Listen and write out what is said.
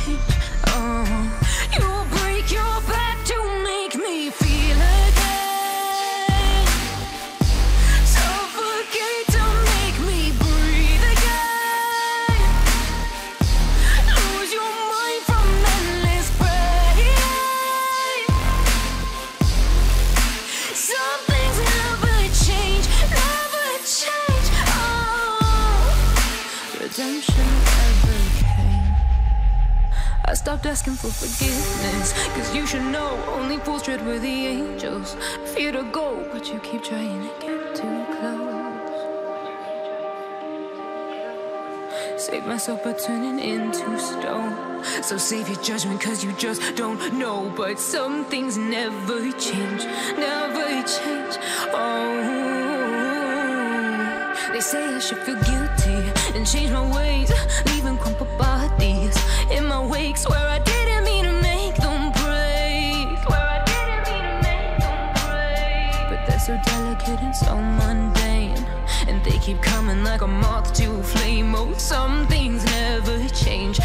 change. You break your back to make me feel again. Suffocate to make me breathe again. Lose your mind from endless pain. Some things never change, never change. Redemption never came. I stopped asking for forgiveness, cause you should know only fools tread where the angels fear to go, but you keep trying to get too close. Save myself by turning into stone. So save your judgment cause you just don't know. But some things never change, never change. They say I should feel guilty and change my ways, leaving crumpled bodies in my wake. Swear I didn't mean to make them break. Swear I didn't mean to make them break. But they're so delicate and so mundane, and they keep coming like a moth to a flame. Oh, some things never change,